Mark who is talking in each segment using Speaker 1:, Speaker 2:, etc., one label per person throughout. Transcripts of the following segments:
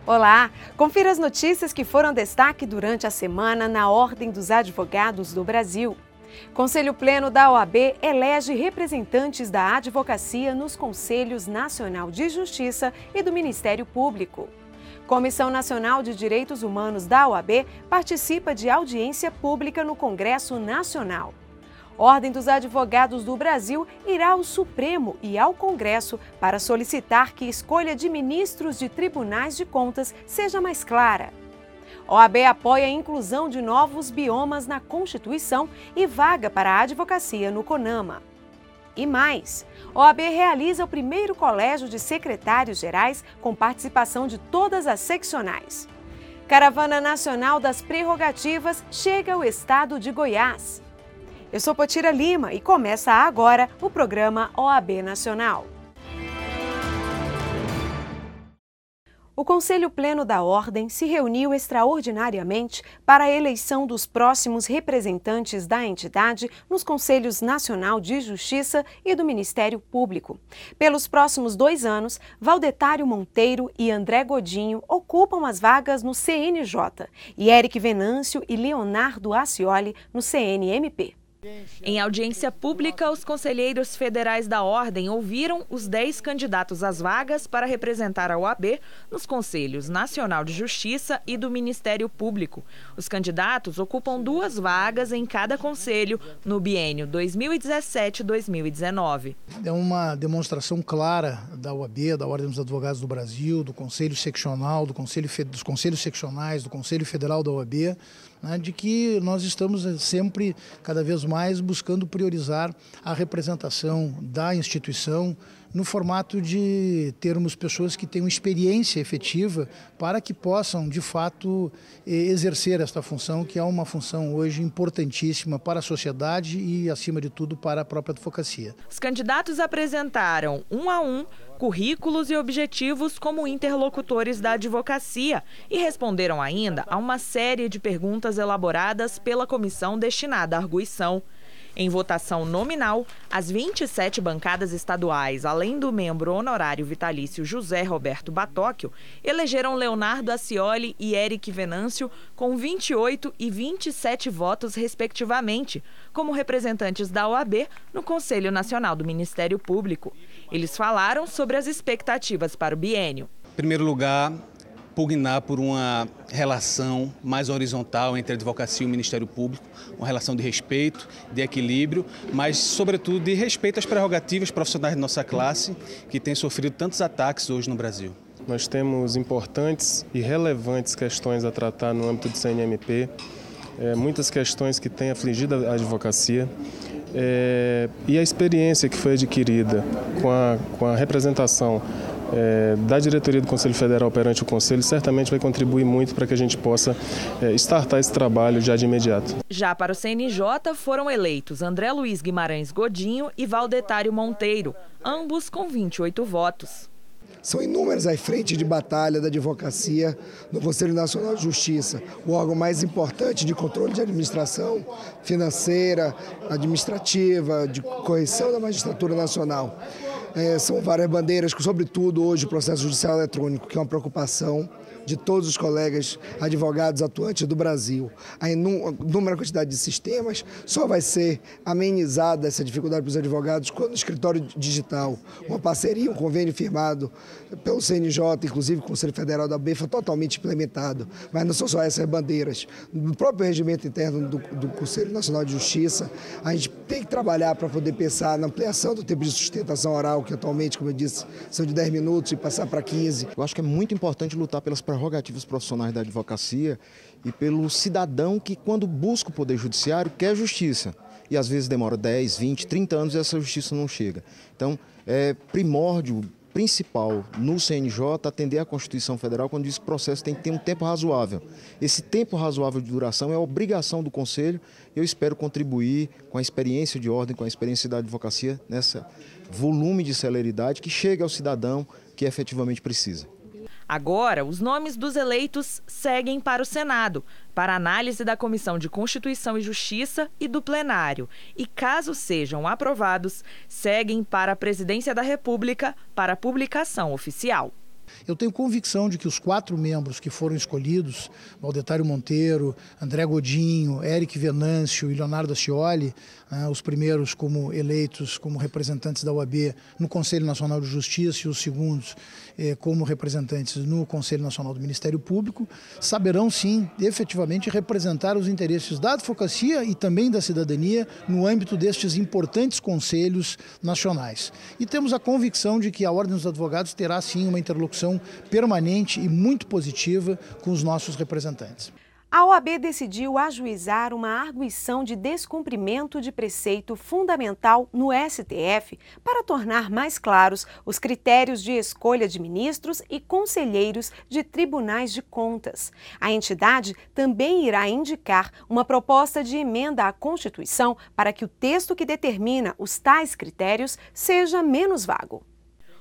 Speaker 1: Olá! Confira as notícias que foram destaque durante a semana na Ordem dos Advogados do Brasil. Conselho Pleno da OAB elege representantes da advocacia nos Conselhos Nacional de Justiça e do Ministério Público. Comissão Nacional de Direitos Humanos da OAB participa de audiência pública no Congresso Nacional. Ordem dos Advogados do Brasil irá ao Supremo e ao Congresso para solicitar que a escolha de ministros de tribunais de contas seja mais clara. OAB apoia a inclusão de novos biomas na Constituição e vaga para a advocacia no CONAMA. E mais, OAB realiza o primeiro colégio de secretários-gerais com participação de todas as seccionais. Caravana Nacional das Prerrogativas chega ao estado de Goiás. Eu sou Potira Lima e começa agora o programa OAB Nacional. O Conselho Pleno da Ordem se reuniu extraordinariamente para a eleição dos próximos representantes da entidade nos Conselhos Nacional de Justiça e do Ministério Público. Pelos próximos 2 anos, Valdetário Monteiro e André Godinho ocupam as vagas no CNJ e Eric Venâncio e Leonardo Acioli no CNMP.
Speaker 2: Em audiência pública, os conselheiros federais da Ordem ouviram os 10 candidatos às vagas para representar a OAB nos Conselhos Nacional de Justiça e do Ministério Público. Os candidatos ocupam 2 vagas em cada conselho no biênio 2017-2019.
Speaker 3: É uma demonstração clara da OAB, da Ordem dos Advogados do Brasil, do Conselho Seccional, dos Conselhos Seccionais, do Conselho Federal da OAB, de que nós estamos sempre, cada vez mais, buscando priorizar a representação da instituição no formato de termos pessoas que tenham experiência efetiva para que possam, de fato, exercer esta função, que é uma função hoje importantíssima para a sociedade e, acima de tudo, para a própria advocacia.
Speaker 2: Os candidatos apresentaram, um a um, currículos e objetivos como interlocutores da advocacia e responderam ainda a uma série de perguntas elaboradas pela comissão destinada à arguição. Em votação nominal, as 27 bancadas estaduais, além do membro honorário vitalício José Roberto Batóquio, elegeram Leonardo Acioli e Eric Venâncio com 28 e 27 votos, respectivamente, como representantes da OAB no Conselho Nacional do Ministério Público. Eles falaram sobre as expectativas para o biênio.
Speaker 4: Em primeiro lugar, pugnar por uma relação mais horizontal entre a advocacia e o Ministério Público, uma relação de respeito, de equilíbrio, mas, sobretudo, de respeito às prerrogativas profissionais de nossa classe, que tem sofrido tantos ataques hoje no Brasil.
Speaker 5: Nós temos importantes e relevantes questões a tratar no âmbito do CNMP, muitas questões que têm afligido a advocacia. E a experiência que foi adquirida com a representação da diretoria do Conselho Federal perante o Conselho certamente vai contribuir muito para que a gente possa startar esse trabalho já de imediato.
Speaker 2: Já para o CNJ foram eleitos André Luiz Guimarães Godinho e Valdetário Monteiro, ambos com 28 votos.
Speaker 6: São inúmeras as frentes de batalha da advocacia no Conselho Nacional de Justiça, o órgão mais importante de controle de administração financeira, administrativa, de correção da magistratura nacional. São várias bandeiras, sobretudo hoje o processo judicial eletrônico, que é uma preocupação de todos os colegas advogados atuantes do Brasil. A inúmera quantidade de sistemas só vai ser amenizada essa dificuldade para os advogados quando o escritório digital, uma parceria, um convênio firmado pelo CNJ, inclusive com o Conselho Federal da OAB, foi totalmente implementado. Mas não são só essas bandeiras. No próprio regimento interno do Conselho Nacional de Justiça, a gente tem que trabalhar para poder pensar na ampliação do tempo de sustentação oral, que atualmente, como eu disse, são de 10 minutos e passar para 15.
Speaker 7: Eu acho que é muito importante lutar pelas prerrogativas profissionais da advocacia e pelo cidadão que, quando busca o Poder Judiciário, quer justiça. E às vezes demora 10, 20, 30 anos e essa justiça não chega. Então, é primórdio principal no CNJ atender à Constituição Federal quando diz que o processo tem que ter um tempo razoável. Esse tempo razoável de duração é obrigação do Conselho e eu espero contribuir com a experiência de ordem, com a experiência da advocacia nesse volume de celeridade que chega ao cidadão que efetivamente precisa.
Speaker 2: Agora, os nomes dos eleitos seguem para o Senado, para análise da Comissão de Constituição e Justiça e do plenário. E, caso sejam aprovados, seguem para a Presidência da República para publicação oficial.
Speaker 3: Eu tenho convicção de que os 4 membros que foram escolhidos, Valdetário Monteiro, André Godinho, Eric Venâncio e Leonardo Ascioli, os primeiros como eleitos como representantes da OAB no Conselho Nacional de Justiça e os segundos como representantes no Conselho Nacional do Ministério Público, saberão sim, efetivamente, representar os interesses da advocacia e também da cidadania no âmbito destes importantes conselhos nacionais. E temos a convicção de que a Ordem dos Advogados terá sim uma interlocução permanente e muito positiva com os nossos representantes.
Speaker 1: A OAB decidiu ajuizar uma arguição de descumprimento de preceito fundamental no STF para tornar mais claros os critérios de escolha de ministros e conselheiros de tribunais de contas. A entidade também irá indicar uma proposta de emenda à Constituição para que o texto que determina os tais critérios seja menos vago.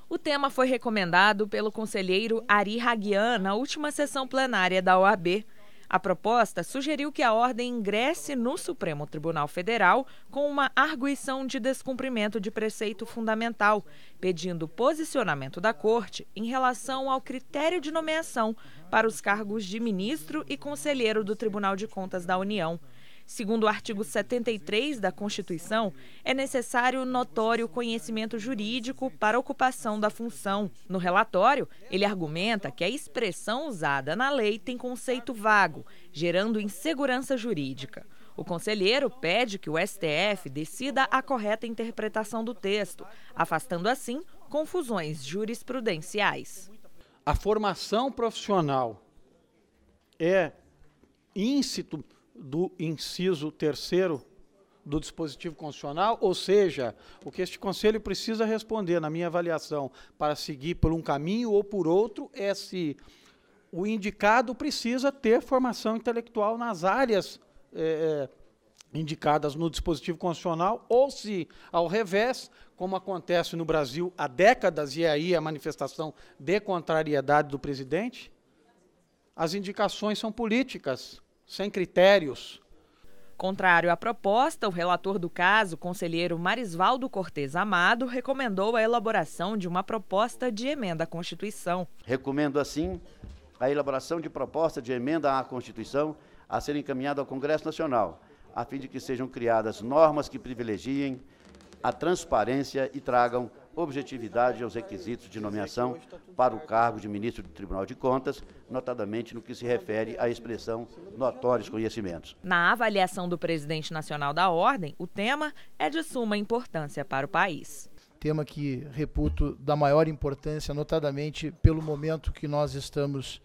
Speaker 2: O tema foi recomendado pelo conselheiro Ari Haguian na última sessão plenária da OAB. A proposta sugeriu que a ordem ingresse no Supremo Tribunal Federal com uma arguição de descumprimento de preceito fundamental, pedindo posicionamento da Corte em relação ao critério de nomeação para os cargos de ministro e conselheiro do Tribunal de Contas da União. Segundo o artigo 73 da Constituição, é necessário notório conhecimento jurídico para a ocupação da função. No relatório, ele argumenta que a expressão usada na lei tem conceito vago, gerando insegurança jurídica. O conselheiro pede que o STF decida a correta interpretação do texto, afastando assim confusões jurisprudenciais.
Speaker 8: A formação profissional é íncito do inciso 3º do dispositivo constitucional, ou seja, o que este Conselho precisa responder, na minha avaliação, para seguir por um caminho ou por outro, é se o indicado precisa ter formação intelectual nas áreas indicadas no dispositivo constitucional, ou se, ao revés, como acontece no Brasil há décadas, e aí a manifestação de contrariedade do presidente, as indicações são políticas, sem critérios.
Speaker 2: Contrário à proposta, o relator do caso, conselheiro Marisvaldo Cortes Amado, recomendou a elaboração de uma proposta de emenda à Constituição.
Speaker 9: Recomendo, assim, a elaboração de proposta de emenda à Constituição a ser encaminhada ao Congresso Nacional, a fim de que sejam criadas normas que privilegiem a transparência e tragam objetividade aos requisitos de nomeação para o cargo de ministro do Tribunal de Contas, notadamente no que se refere à expressão notórios conhecimentos.
Speaker 2: Na avaliação do presidente nacional da Ordem, o tema é de suma importância para o país.
Speaker 3: Tema que reputo da maior importância, notadamente pelo momento que nós estamos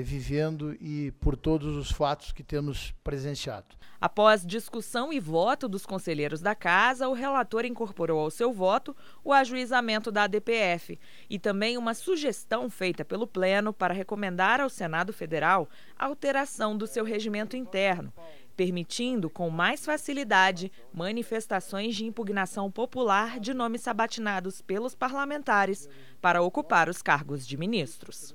Speaker 3: vivendo e por todos os fatos que temos presenciado.
Speaker 2: Após discussão e voto dos conselheiros da Casa, o relator incorporou ao seu voto o ajuizamento da ADPF e também uma sugestão feita pelo Pleno para recomendar ao Senado Federal a alteração do seu regimento interno, permitindo com mais facilidade manifestações de impugnação popular de nomes sabatinados pelos parlamentares para ocupar os cargos de ministros.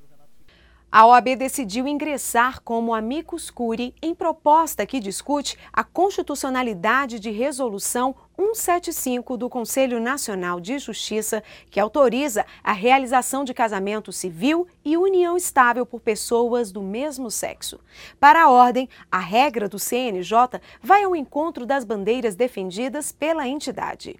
Speaker 1: A OAB decidiu ingressar como amicus curiae em proposta que discute a constitucionalidade de resolução 175 do Conselho Nacional de Justiça, que autoriza a realização de casamento civil e união estável por pessoas do mesmo sexo. Para a ordem, a regra do CNJ vai ao encontro das bandeiras defendidas pela entidade.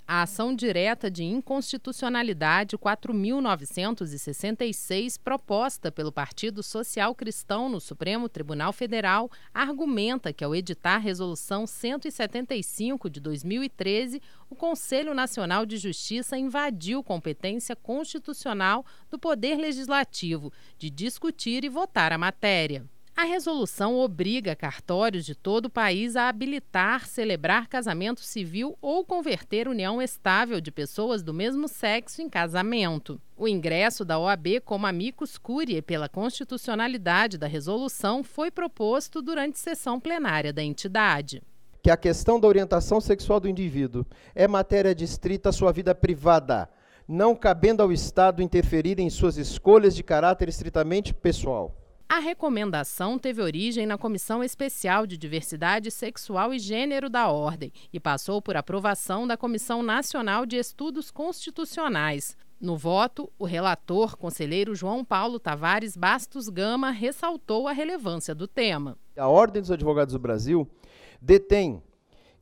Speaker 10: A ação direta de inconstitucionalidade 4.966, proposta pelo Partido Social Cristão no Supremo Tribunal Federal, argumenta que, ao editar a Resolução 175 de 2013, o Conselho Nacional de Justiça invadiu competência constitucional do Poder Legislativo de discutir e votar a matéria. A resolução obriga cartórios de todo o país a habilitar, celebrar casamento civil ou converter união estável de pessoas do mesmo sexo em casamento. O ingresso da OAB como amicus curiae pela constitucionalidade da resolução foi proposto durante sessão plenária da entidade.
Speaker 11: Que a questão da orientação sexual do indivíduo é matéria distrita à sua vida privada, não cabendo ao Estado interferir em suas escolhas de caráter estritamente pessoal.
Speaker 10: A recomendação teve origem na Comissão Especial de Diversidade Sexual e Gênero da Ordem e passou por aprovação da Comissão Nacional de Estudos Constitucionais. No voto, o relator, conselheiro João Paulo Tavares Bastos Gama, ressaltou a relevância do tema.
Speaker 11: A Ordem dos Advogados do Brasil detém,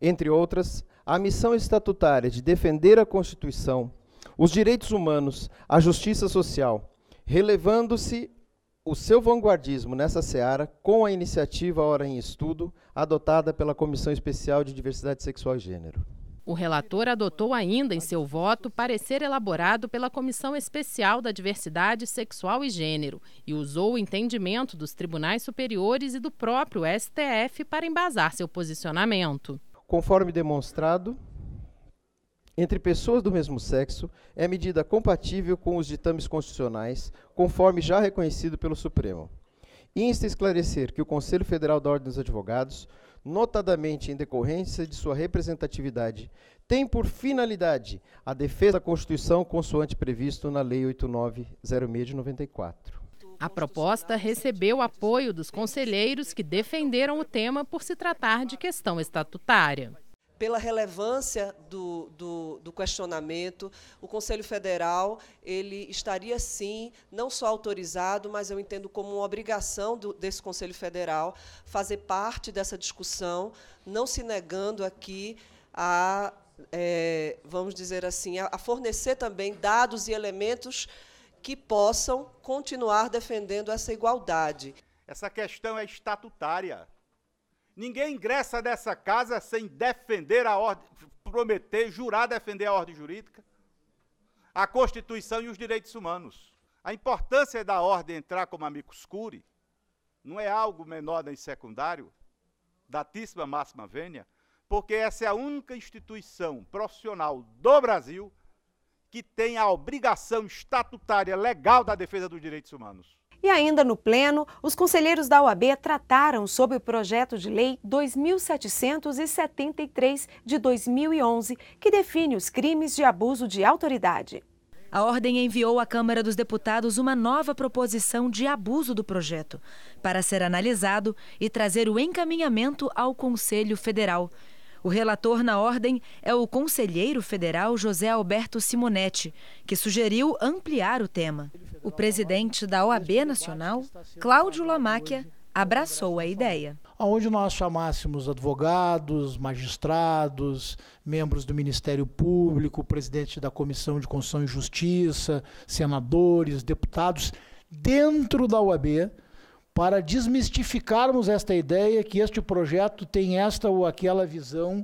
Speaker 11: entre outras, a missão estatutária de defender a Constituição, os direitos humanos, a justiça social, relevando-se o seu vanguardismo nessa seara com a iniciativa Hora em Estudo, adotada pela Comissão Especial de Diversidade Sexual e Gênero.
Speaker 10: O relator adotou ainda em seu voto parecer elaborado pela Comissão Especial da Diversidade Sexual e Gênero e usou o entendimento dos tribunais superiores e do próprio STF para embasar seu posicionamento.
Speaker 11: Conforme demonstrado, entre pessoas do mesmo sexo é medida compatível com os ditames constitucionais, conforme já reconhecido pelo Supremo. Insta esclarecer que o Conselho Federal da Ordem dos Advogados, notadamente em decorrência de sua representatividade, tem por finalidade a defesa da Constituição consoante previsto na Lei 8906 de 94.
Speaker 10: A proposta recebeu apoio dos conselheiros que defenderam o tema por se tratar de questão estatutária.
Speaker 12: Pela relevância do questionamento, o Conselho Federal ele estaria, sim, não só autorizado, mas eu entendo como uma obrigação desse Conselho Federal fazer parte dessa discussão, não se negando aqui a, vamos dizer assim, a fornecer também dados e elementos que possam continuar defendendo essa igualdade.
Speaker 13: Essa questão é estatutária. Ninguém ingressa nessa casa sem defender a ordem, prometer, jurar defender a ordem jurídica, a Constituição e os direitos humanos. A importância da ordem entrar como amicus curiae não é algo menor nem secundário, datíssima máxima vênia, porque essa é a única instituição profissional do Brasil que tem a obrigação estatutária legal da defesa dos direitos humanos.
Speaker 1: E ainda no Pleno, os conselheiros da OAB trataram sobre o projeto de lei 2773 de 2011, que define os crimes de abuso de autoridade.
Speaker 14: A Ordem enviou à Câmara dos Deputados uma nova proposição de abuso do projeto, para ser analisado e trazer o encaminhamento ao Conselho Federal. O relator na ordem é o conselheiro federal José Alberto Simonetti, que sugeriu ampliar o tema. O presidente da OAB Nacional, Cláudio Lamáquia, abraçou a ideia.
Speaker 3: Onde nós chamássemos advogados, magistrados, membros do Ministério Público, presidente da Comissão de Constituição e Justiça, senadores, deputados, dentro da OAB, para desmistificarmos esta ideia que este projeto tem esta ou aquela visão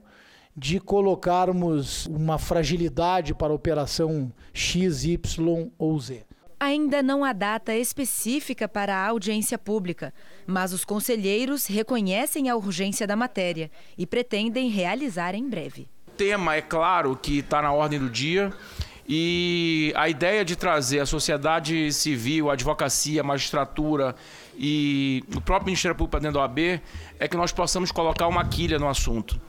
Speaker 3: de colocarmos uma fragilidade para a operação X, Y ou Z.
Speaker 14: Ainda não há data específica para a audiência pública, mas os conselheiros reconhecem a urgência da matéria e pretendem realizar em breve.
Speaker 15: O tema, é claro, que está na ordem do dia. E a ideia de trazer a sociedade civil, a advocacia, a magistratura e o próprio Ministério Público para dentro da OAB é que nós possamos colocar uma quilha no assunto.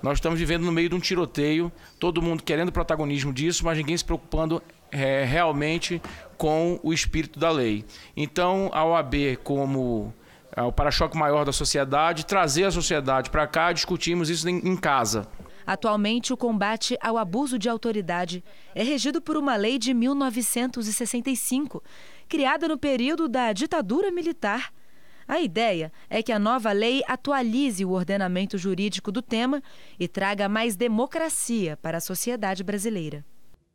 Speaker 15: Nós estamos vivendo no meio de um tiroteio, todo mundo querendo protagonismo disso, mas ninguém se preocupando realmente com o espírito da lei. Então, a OAB, como o para-choque maior da sociedade, trazer a sociedade para cá, discutimos isso em casa.
Speaker 14: Atualmente, o combate ao abuso de autoridade é regido por uma lei de 1965, criada no período da ditadura militar. A ideia é que a nova lei atualize o ordenamento jurídico do tema e traga mais democracia para a sociedade brasileira.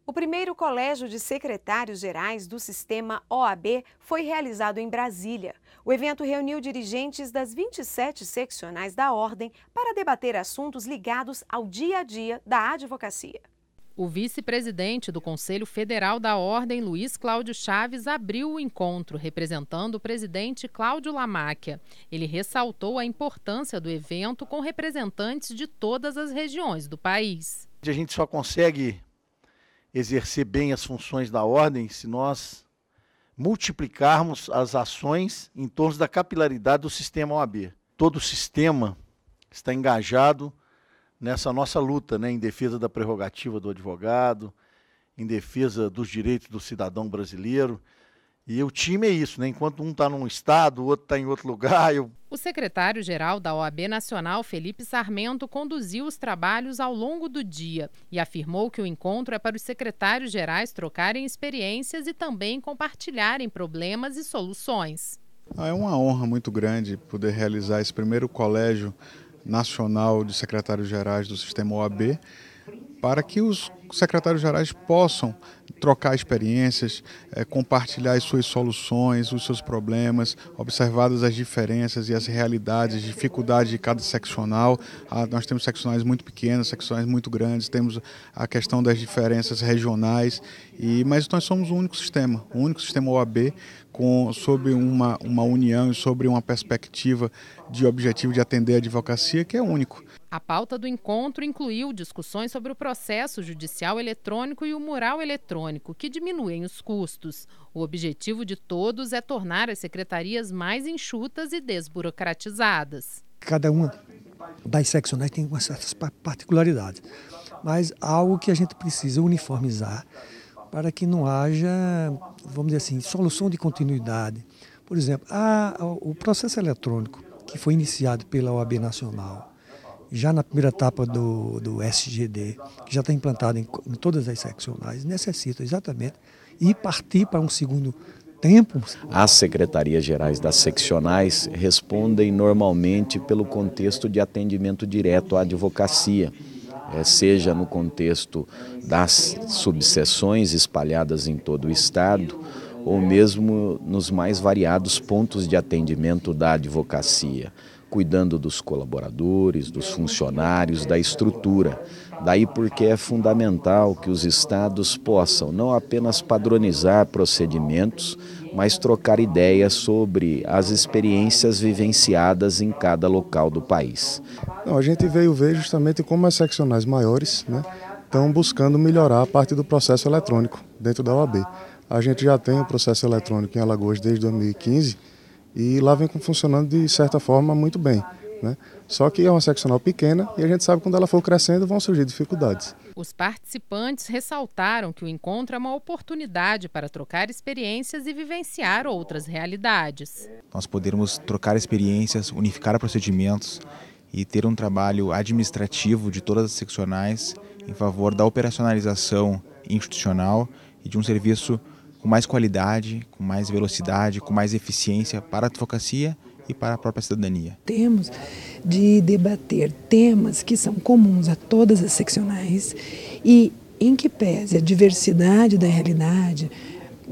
Speaker 1: O primeiro colégio de secretários-gerais do sistema OAB foi realizado em Brasília. O evento reuniu dirigentes das 27 seccionais da Ordem para debater assuntos ligados ao dia a dia da advocacia.
Speaker 10: O vice-presidente do Conselho Federal da Ordem, Luiz Cláudio Chaves, abriu o encontro, representando o presidente Cláudio Lamáquia. Ele ressaltou a importância do evento com representantes de todas as regiões do país.
Speaker 16: A gente só consegue exercer bem as funções da Ordem se nós multiplicarmos as ações em torno da capilaridade do sistema OAB. Todo o sistema está engajado nessa nossa luta, em defesa da prerrogativa do advogado, em defesa dos direitos do cidadão brasileiro. E o time é isso, né? Enquanto um está num estado, o outro está em outro lugar.
Speaker 10: O secretário-geral da OAB Nacional, Felipe Sarmento, conduziu os trabalhos ao longo do dia e afirmou que o encontro é para os secretários-gerais trocarem experiências e também compartilharem problemas e soluções.
Speaker 17: É uma honra muito grande poder realizar esse primeiro colégio nacional de secretários-gerais do sistema OAB, para que os secretários-gerais possam trocar experiências, compartilhar as suas soluções, os seus problemas, observadas as diferenças e as realidades, as dificuldades de cada seccional. Nós temos seccionais muito pequenos, seccionais muito grandes, temos a questão das diferenças regionais, mas nós somos o único sistema OAB, sob uma união e sobre uma perspectiva de objetivo de atender a advocacia que é único.
Speaker 10: A pauta do encontro incluiu discussões sobre o processo judicial eletrônico e o mural eletrônico, que diminuem os custos. O objetivo de todos é tornar as secretarias mais enxutas e desburocratizadas.
Speaker 18: Cada uma das seccionais tem umas certas particularidades, mas algo que a gente precisa uniformizar para que não haja, vamos dizer assim, solução de continuidade. Por exemplo, o processo eletrônico que foi iniciado pela OAB Nacional, já na primeira etapa do SGD, que já está implantado em todas as seccionais, necessita exatamente ir partir para um segundo tempo.
Speaker 19: As secretarias gerais das seccionais respondem normalmente pelo contexto de atendimento direto à advocacia, seja no contexto das subseções espalhadas em todo o estado, ou mesmo nos mais variados pontos de atendimento da advocacia, cuidando dos colaboradores, dos funcionários, da estrutura. Daí porque é fundamental que os estados possam não apenas padronizar procedimentos, mas trocar ideias sobre as experiências vivenciadas em cada local do país.
Speaker 5: A gente veio ver justamente como as seccionais maiores, estão buscando melhorar a parte do processo eletrônico dentro da OAB. A gente já tem o processo eletrônico em Alagoas desde 2015, e lá vem funcionando de certa forma muito bem, Só que é uma seccional pequena e a gente sabe que quando ela for crescendo vão surgir dificuldades.
Speaker 10: Os participantes ressaltaram que o encontro é uma oportunidade para trocar experiências e vivenciar outras realidades.
Speaker 20: Nós podermos trocar experiências, unificar procedimentos e ter um trabalho administrativo de todas as seccionais em favor da operacionalização institucional e de um serviço com mais qualidade, com mais velocidade, com mais eficiência para a advocacia e para a própria cidadania.
Speaker 21: Temos de debater temas que são comuns a todas as seccionais e em que pese a diversidade da realidade,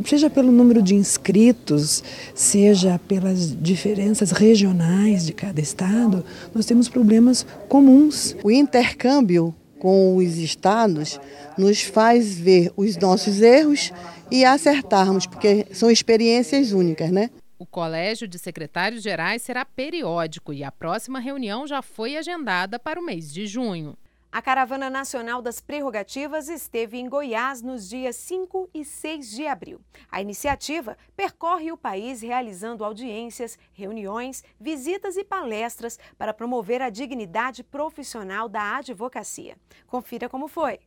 Speaker 21: seja pelo número de inscritos, seja pelas diferenças regionais de cada estado, nós temos problemas comuns.
Speaker 22: O intercâmbio com os estados nos faz ver os nossos erros e acertarmos, porque são experiências únicas,
Speaker 10: O Colégio de Secretários Gerais será periódico e a próxima reunião já foi agendada para o mês de junho.
Speaker 1: A Caravana Nacional das Prerrogativas esteve em Goiás nos dias 5 e 6 de abril. A iniciativa percorre o país realizando audiências, reuniões, visitas e palestras para promover a dignidade profissional da advocacia. Confira como foi.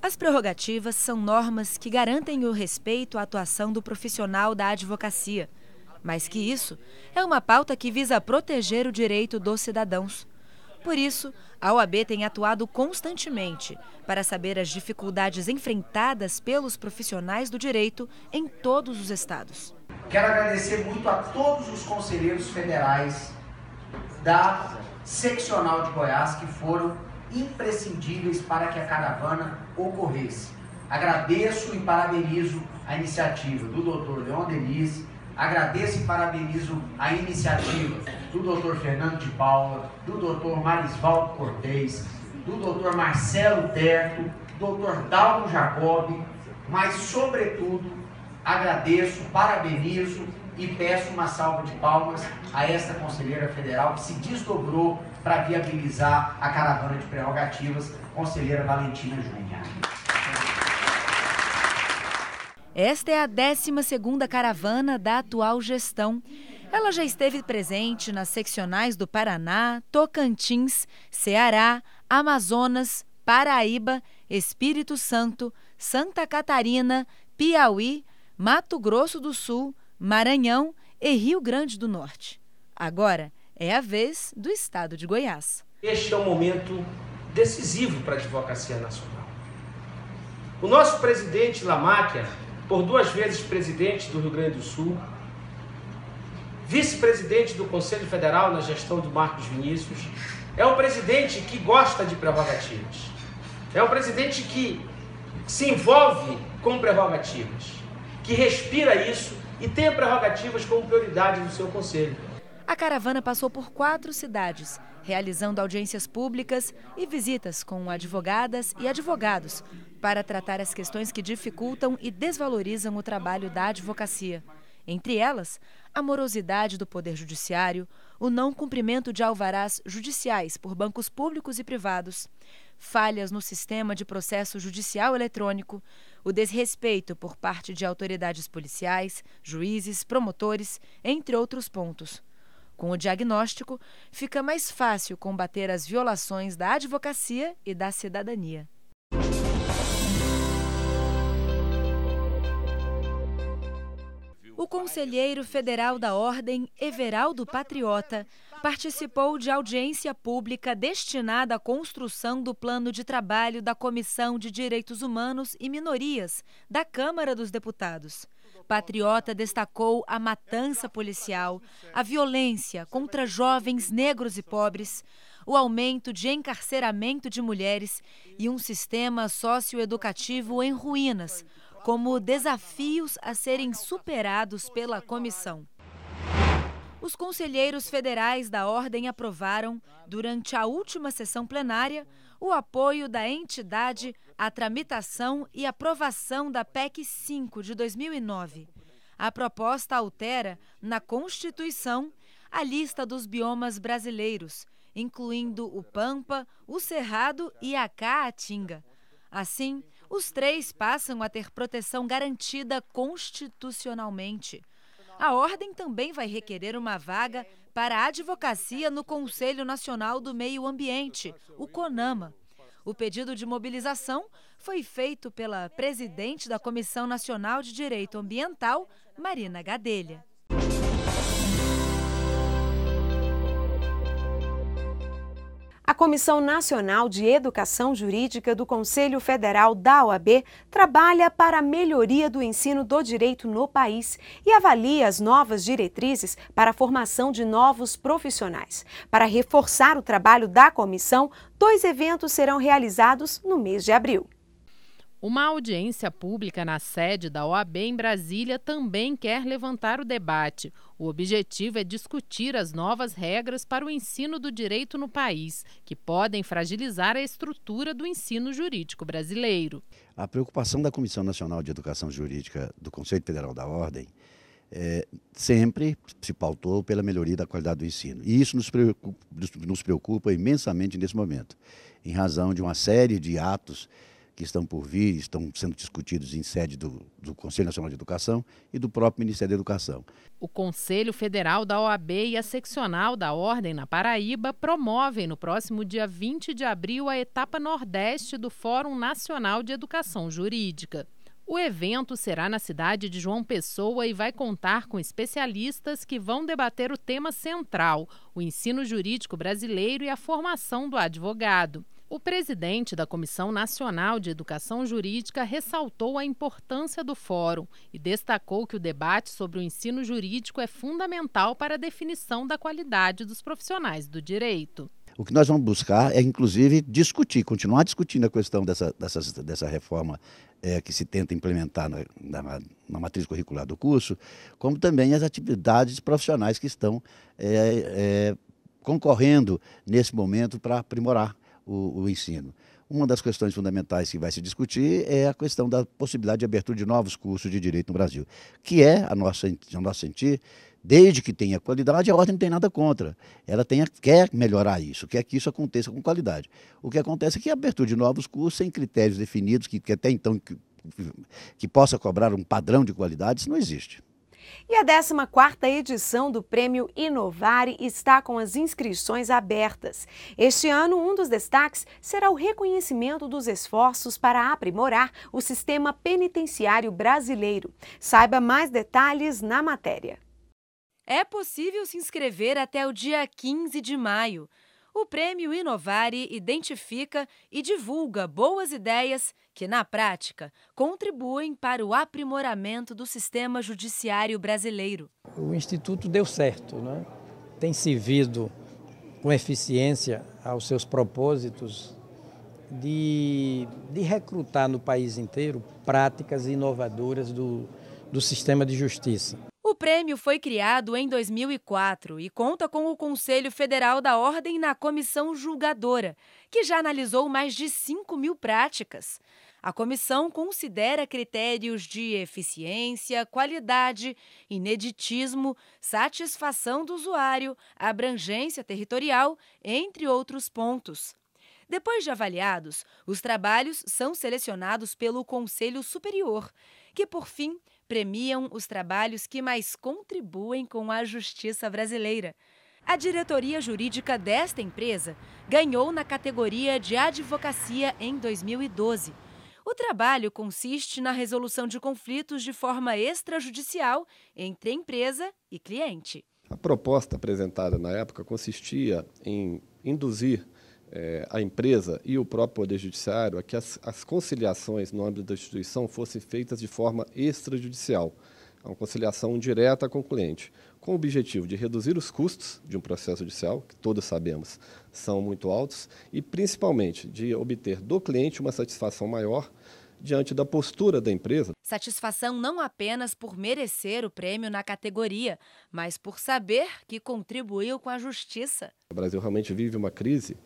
Speaker 14: As prerrogativas são normas que garantem o respeito à atuação do profissional da advocacia. Mais que isso, é uma pauta que visa proteger o direito dos cidadãos. Por isso, a OAB tem atuado constantemente para saber as dificuldades enfrentadas pelos profissionais do direito em todos os estados.
Speaker 23: Quero agradecer muito a todos os conselheiros federais da seccional de Goiás que foram imprescindíveis para que a caravana ocorresse. Agradeço e parabenizo a iniciativa do Dr. Leon Denis, agradeço e parabenizo a iniciativa do Dr. Fernando de Paula, do Dr. Marisvaldo Cortez, do Dr. Marcelo Terto, do Dr. Dalmo Jacob, mas, sobretudo, agradeço, parabenizo e peço uma salva de palmas a esta conselheira federal que se desdobrou para viabilizar a caravana de prerrogativas, conselheira Valentina Júnior.
Speaker 14: Esta é a 12ª caravana da atual gestão. Ela já esteve presente nas seccionais do Paraná, Tocantins, Ceará, Amazonas, Paraíba, Espírito Santo, Santa Catarina, Piauí, Mato Grosso do Sul, Maranhão e Rio Grande do Norte. Agora é a vez do estado de Goiás.
Speaker 4: Este é um momento decisivo para a advocacia nacional. O nosso presidente Lamáquia, por 2 vezes presidente do Rio Grande do Sul, vice-presidente do Conselho Federal na gestão do Marcos Vinícius, é um presidente que gosta de prerrogativas. É um presidente que se envolve com prerrogativas, que respira isso e tem prerrogativas como prioridade do seu conselho.
Speaker 14: A caravana passou por 4 cidades, realizando audiências públicas e visitas com advogadas e advogados para tratar as questões que dificultam e desvalorizam o trabalho da advocacia. Entre elas, a morosidade do Poder Judiciário, o não cumprimento de alvarás judiciais por bancos públicos e privados, falhas no sistema de processo judicial eletrônico, o desrespeito por parte de autoridades policiais, juízes, promotores, entre outros pontos. Com o diagnóstico, fica mais fácil combater as violações da advocacia e da cidadania. O conselheiro federal da Ordem, Everaldo Patriota, participou de audiência pública destinada à construção do plano de trabalho da Comissão de Direitos Humanos e Minorias da Câmara dos Deputados. Patriota destacou a matança policial, a violência contra jovens negros e pobres, o aumento de encarceramento de mulheres e um sistema socioeducativo em ruínas, como desafios a serem superados pela comissão. Os conselheiros federais da Ordem aprovaram, durante a última sessão plenária, o apoio da entidade à tramitação e aprovação da PEC 5 de 2009. A proposta altera, na Constituição, a lista dos biomas brasileiros, incluindo o Pampa, o Cerrado e a Caatinga. Assim, os 3 passam a ter proteção garantida constitucionalmente. A Ordem também vai requerer uma vaga para a advocacia no Conselho Nacional do Meio Ambiente, o CONAMA. O pedido de mobilização foi feito pela presidente da Comissão Nacional de Direito Ambiental, Marina Gadelha.
Speaker 1: A Comissão Nacional de Educação Jurídica do Conselho Federal da OAB trabalha para a melhoria do ensino do direito no país e avalia as novas diretrizes para a formação de novos profissionais. Para reforçar o trabalho da comissão, 2 eventos serão realizados no mês de abril.
Speaker 10: Uma audiência pública na sede da OAB em Brasília também quer levantar o debate. O objetivo é discutir as novas regras para o ensino do direito no país, que podem fragilizar a estrutura do ensino jurídico brasileiro.
Speaker 9: A preocupação da Comissão Nacional de Educação Jurídica do Conselho Federal da Ordem sempre se pautou pela melhoria da qualidade do ensino. E isso nos preocupa imensamente nesse momento, em razão de uma série de atos que estão por vir, estão sendo discutidos em sede do Conselho Nacional de Educação e do próprio Ministério da Educação.
Speaker 10: O Conselho Federal da OAB e a seccional da Ordem na Paraíba promovem no próximo dia 20 de abril a etapa Nordeste do Fórum Nacional de Educação Jurídica. O evento será na cidade de João Pessoa e vai contar com especialistas que vão debater o tema central, o ensino jurídico brasileiro e a formação do advogado. O presidente da Comissão Nacional de Educação Jurídica ressaltou a importância do fórum e destacou que o debate sobre o ensino jurídico é fundamental para a definição da qualidade dos profissionais do direito.
Speaker 9: O que nós vamos buscar é, inclusive, continuar discutindo a questão dessa reforma que se tenta implementar na matriz curricular do curso, como também as atividades profissionais que estão concorrendo nesse momento para aprimorar o ensino. Uma das questões fundamentais que vai se discutir é a questão da possibilidade de abertura de novos cursos de direito no Brasil, que é, a nosso sentir, desde que tenha qualidade, a Ordem não tem nada contra. Ela quer melhorar isso, quer que isso aconteça com qualidade. O que acontece é que a abertura de novos cursos sem critérios definidos, que até então que possa cobrar um padrão de qualidade, isso não existe.
Speaker 1: E a 14ª edição do Prêmio Inovare está com as inscrições abertas. Este ano, um dos destaques será o reconhecimento dos esforços para aprimorar o sistema penitenciário brasileiro. Saiba mais detalhes na matéria.
Speaker 14: É possível se inscrever até o dia 15 de maio. O Prêmio Inovare identifica e divulga boas ideias que, na prática, contribuem para o aprimoramento do sistema judiciário brasileiro.
Speaker 6: O Instituto deu certo, né? Tem servido com eficiência aos seus propósitos de recrutar no país inteiro práticas inovadoras do sistema de justiça.
Speaker 14: O prêmio foi criado em 2004 e conta com o Conselho Federal da Ordem na comissão julgadora, que já analisou mais de 5.000 práticas. A comissão considera critérios de eficiência, qualidade, ineditismo, satisfação do usuário, abrangência territorial, entre outros pontos. Depois de avaliados, os trabalhos são selecionados pelo Conselho Superior, que, por fim, premiam os trabalhos que mais contribuem com a justiça brasileira. A diretoria jurídica desta empresa ganhou na categoria de advocacia em 2012. O trabalho consiste na resolução de conflitos de forma extrajudicial entre empresa e cliente.
Speaker 7: A proposta apresentada na época consistia em induzir a empresa e o próprio Poder Judiciário a que as conciliações no âmbito da instituição fossem feitas de forma extrajudicial, uma conciliação direta com o cliente, com o objetivo de reduzir os custos de um processo judicial, que todos sabemos são muito altos, e principalmente de obter do cliente uma satisfação maior diante da postura da empresa.
Speaker 14: Satisfação não apenas por merecer o prêmio na categoria, mas por saber que contribuiu com a justiça.
Speaker 7: O Brasil realmente vive uma crise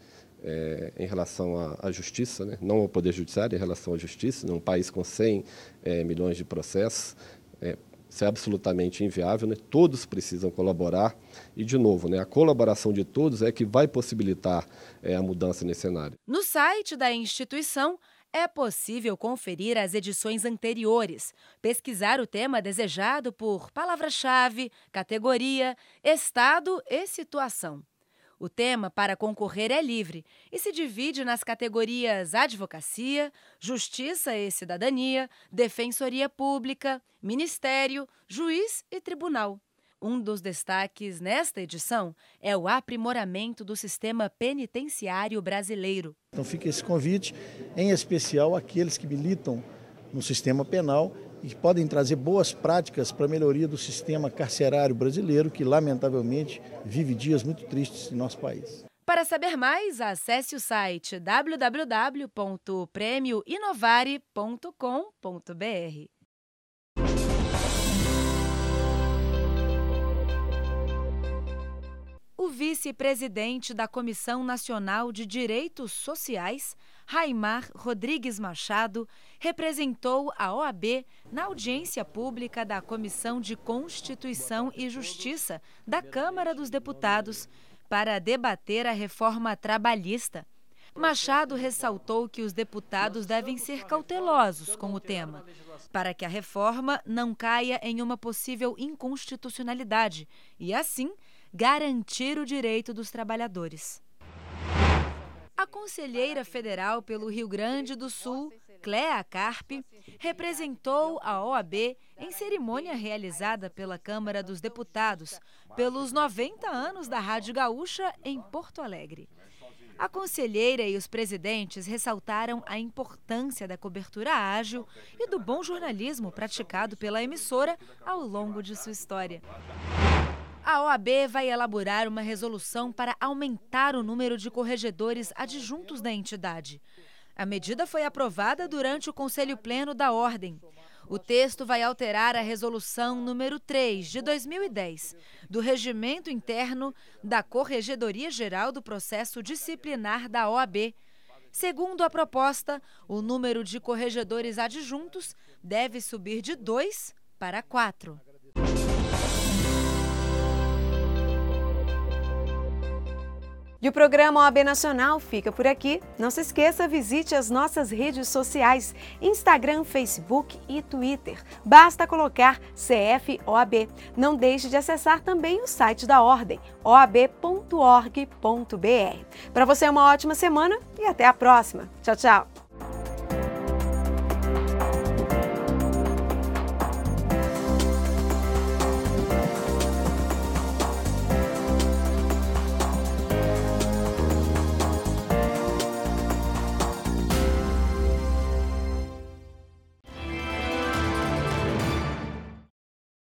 Speaker 7: em relação à justiça, né? Não ao Poder Judiciário, em relação à justiça, num país com 100 milhões de processos, isso é absolutamente inviável, né? Todos precisam colaborar e, de novo, né, a colaboração de todos é que vai possibilitar a mudança nesse cenário.
Speaker 14: No site da instituição, é possível conferir as edições anteriores, pesquisar o tema desejado por palavra-chave, categoria, estado e situação. O tema para concorrer é livre e se divide nas categorias Advocacia, Justiça e Cidadania, Defensoria Pública, Ministério, Juiz e Tribunal. Um dos destaques nesta edição é o aprimoramento do sistema penitenciário brasileiro.
Speaker 16: Então fica esse convite, em especial àqueles que militam no sistema penal e que podem trazer boas práticas para a melhoria do sistema carcerário brasileiro, que lamentavelmente vive dias muito tristes em nosso país.
Speaker 14: Para saber mais, acesse o site www.premioinovare.com.br. O vice-presidente da Comissão Nacional de Direitos Sociais, Raimar Rodrigues Machado, representou a OAB na audiência pública da Comissão de Constituição e Justiça da Câmara dos Deputados para debater a reforma trabalhista. Machado ressaltou que os deputados devem ser cautelosos com o tema, para que a reforma não caia em uma possível inconstitucionalidade e, assim, garantir o direito dos trabalhadores. A conselheira federal pelo Rio Grande do Sul, Cléa Carpe, representou a OAB em cerimônia realizada pela Câmara dos Deputados pelos 90 anos da Rádio Gaúcha em Porto Alegre. A conselheira e os presidentes ressaltaram a importância da cobertura ágil e do bom jornalismo praticado pela emissora ao longo de sua história. A OAB vai elaborar uma resolução para aumentar o número de corregedores adjuntos da entidade. A medida foi aprovada durante o Conselho Pleno da Ordem. O texto vai alterar a Resolução número 3, de 2010, do Regimento Interno da Corregedoria Geral do Processo Disciplinar da OAB. Segundo a proposta, o número de corregedores adjuntos deve subir de 2 para 4.
Speaker 1: E o programa OAB Nacional fica por aqui. Não se esqueça, visite as nossas redes sociais, Instagram, Facebook e Twitter. Basta colocar CFOAB. Não deixe de acessar também o site da Ordem, oab.org.br. Para você, uma ótima semana e até a próxima. Tchau, tchau!